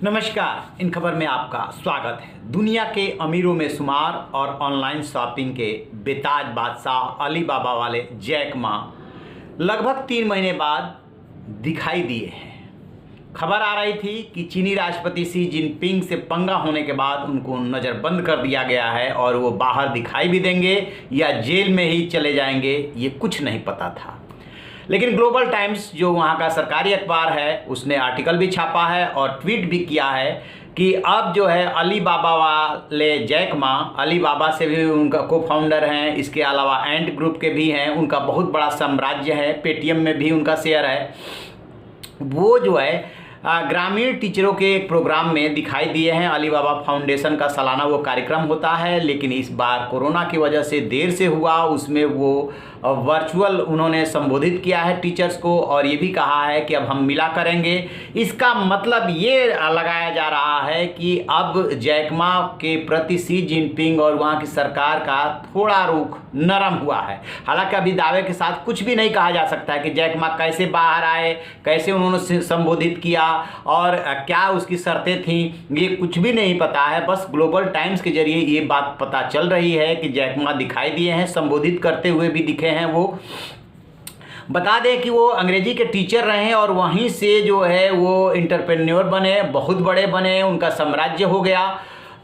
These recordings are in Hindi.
नमस्कार, इन खबर में आपका स्वागत है। दुनिया के अमीरों में शुमार और ऑनलाइन शॉपिंग के बेताज बादशाह अलीबाबा वाले जैक मा लगभग 3 महीने बाद दिखाई दिए हैं। खबर आ रही थी कि चीनी राष्ट्रपति शी जिनपिंग से पंगा होने के बाद उनको नज़रबंद कर दिया गया है और वो बाहर दिखाई भी देंगे या जेल में ही चले जाएंगे, ये कुछ नहीं पता था। लेकिन ग्लोबल टाइम्स जो वहाँ का सरकारी अखबार है उसने आर्टिकल भी छापा है और ट्वीट भी किया है कि अब जो है अलीबाबा वाले जैक मा, अलीबाबा से भी उनका को फाउंडर हैं, इसके अलावा एंट ग्रुप के भी हैं, उनका बहुत बड़ा साम्राज्य है, पेटीएम में भी उनका शेयर है। वो जो है ग्रामीण टीचरों के एक प्रोग्राम में दिखाई दिए हैं। अलीबाबा फाउंडेशन का सालाना वो कार्यक्रम होता है, लेकिन इस बार कोरोना की वजह से देर से हुआ। उसमें वो वर्चुअल उन्होंने संबोधित किया है टीचर्स को और ये भी कहा है कि अब हम मिला करेंगे। इसका मतलब ये लगाया जा रहा है कि अब जैक मा के प्रति शी जिनपिंग और वहाँ की सरकार का थोड़ा रुख नरम हुआ है। हालांकि अभी दावे के साथ कुछ भी नहीं कहा जा सकता है कि जैक मा कैसे बाहर आए, कैसे उन्होंने संबोधित किया और क्या उसकी शर्तें थीं, ये कुछ भी नहीं पता है। बस ग्लोबल टाइम्स के जरिए ये बात पता चल रही है कि जैक मा दिखाई दिए हैं, संबोधित करते हुए भी दिखे हैं। वो बता दें कि वो अंग्रेजी के टीचर रहे और वहीं से जो है वो एंटरप्रेन्योर बने, बहुत बड़े बने, उनका साम्राज्य हो गया।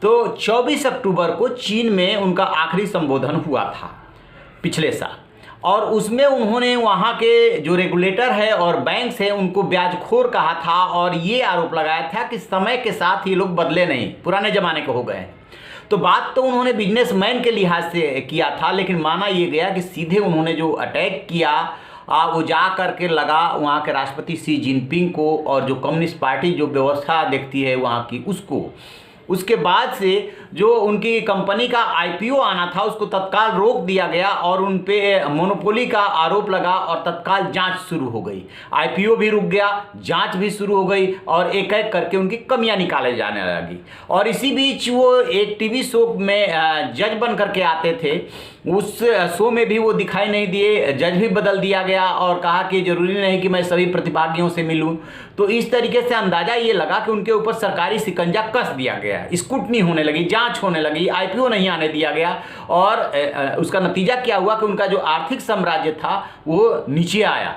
तो 24 अक्टूबर को चीन में उनका आखिरी संबोधन हुआ था पिछले साल, और उसमें उन्होंने वहाँ के जो रेगुलेटर है और बैंक्स हैं उनको ब्याजखोर कहा था और ये आरोप लगाया था कि समय के साथ ये लोग बदले नहीं, पुराने ज़माने के हो गए। तो बात तो उन्होंने बिजनेसमैन के लिहाज से किया था, लेकिन माना ये गया कि सीधे उन्होंने जो अटैक किया वो जा करके लगा वहाँ के राष्ट्रपति शी जिनपिंग को और जो कम्युनिस्ट पार्टी जो व्यवस्था देखती है वहाँ की उसको। उसके बाद से जो उनकी कंपनी का आईपीओ आना था उसको तत्काल रोक दिया गया और उन पे मोनोपोली का आरोप लगा और तत्काल जांच शुरू हो गई। आईपीओ भी रुक गया, जांच भी शुरू हो गई और एक एक करके उनकी कमियां निकाले जाने लगी। और इसी बीच वो एक टीवी शो में जज बन करके आते थे, उस शो में भी वो दिखाई नहीं दिए, जज भी बदल दिया गया और कहा कि जरूरी नहीं कि मैं सभी प्रतिभागियों से मिलूं। तो इस तरीके से अंदाजा ये लगा कि उनके ऊपर सरकारी शिकंजा कस दिया गया, स्क्रूटनी होने लगी, जांच होने लगी, आईपीओ नहीं आने दिया गया और उसका नतीजा क्या हुआ कि उनका जो आर्थिक साम्राज्य था वो नीचे आया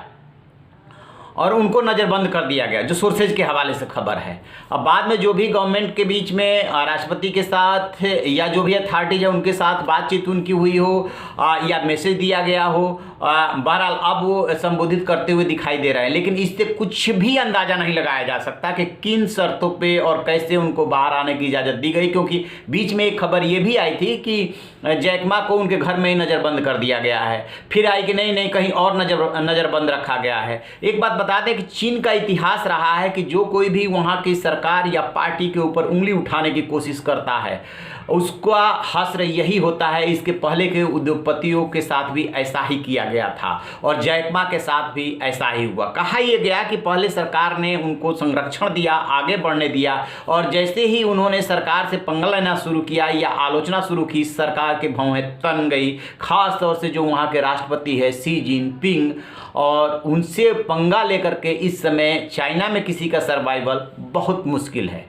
और उनको नज़रबंद कर दिया गया, जो सोर्सेज के हवाले से खबर है। अब बाद में जो भी गवर्नमेंट के बीच में राष्ट्रपति के साथ या जो भी अथॉरिटीज है उनके साथ बातचीत उनकी हुई हो या मैसेज दिया गया हो, बहरहाल अब वो संबोधित करते हुए दिखाई दे रहे हैं। लेकिन इससे कुछ भी अंदाज़ा नहीं लगाया जा सकता कि किन शर्तों पे और कैसे उनको बाहर आने की इजाज़त दी गई, क्योंकि बीच में एक खबर ये भी आई थी कि जैक मा को उनके घर में ही नज़रबंद कर दिया गया है, फिर आई कि नहीं कहीं और नज़रबंद रखा गया है। एक बात बता दें कि चीन का इतिहास रहा है कि जो कोई भी वहाँ की सरकार या पार्टी के ऊपर उंगली उठाने की कोशिश करता है उसका हश्र यही होता है। इसके पहले के उद्योगपतियों के साथ भी ऐसा ही किया गया था और जैक मा के साथ भी ऐसा ही हुआ। कहा यह गया कि पहले सरकार ने उनको संरक्षण दिया, आगे बढ़ने दिया और जैसे ही उन्होंने सरकार से पंगा लेना शुरू किया या आलोचना शुरू की, सरकार के भौहें तन गई। खास तौर से जो वहाँ के राष्ट्रपति है शी जिनपिंग, और उनसे पंगा लेकर के इस समय चाइना में किसी का सर्वाइवल बहुत मुश्किल है।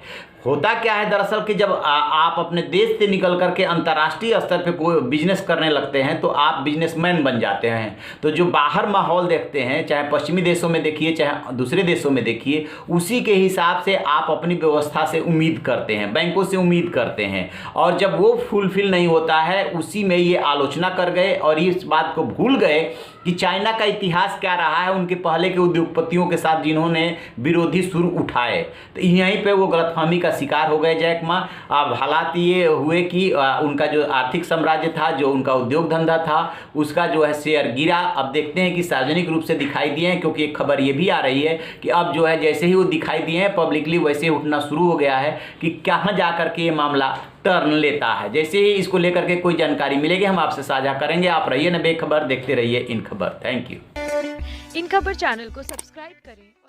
होता क्या है दरअसल कि जब आप अपने देश से निकल करके अंतर्राष्ट्रीय स्तर पे कोई बिजनेस करने लगते हैं तो आप बिजनेसमैन बन जाते हैं। तो जो बाहर माहौल देखते हैं, चाहे पश्चिमी देशों में देखिए चाहे दूसरे देशों में देखिए, उसी के हिसाब से आप अपनी व्यवस्था से उम्मीद करते हैं, बैंकों से उम्मीद करते हैं, और जब वो फुलफिल नहीं होता है उसी में ये आलोचना कर गए और इस बात को भूल गए कि चाइना का इतिहास क्या रहा है उनके पहले के उद्योगपतियों के साथ जिन्होंने विरोधी सुर उठाए। तो यहीं पे वो गलतफहमी का शिकार हो गए जैक मा। अब हालात ये हुए कि उनका जो आर्थिक साम्राज्य था, जो उनका उद्योग धंधा था, उसका जो है शेयर गिरा। अब देखते हैं कि सार्वजनिक रूप से दिखाई दिए हैं, क्योंकि एक खबर ये भी आ रही है कि अब जो है जैसे ही वो दिखाई दिए हैं पब्लिकली वैसे ही उठना शुरू हो गया है कि कहाँ जा करके ये मामला टर्न लेता है। जैसे ही इसको लेकर के कोई जानकारी मिलेगी हम आपसे साझा करेंगे। आप रहिए ना बेखबर, देखते रहिए इन खबर। Thank you. इन खबर चैनल को सब्सक्राइब करें।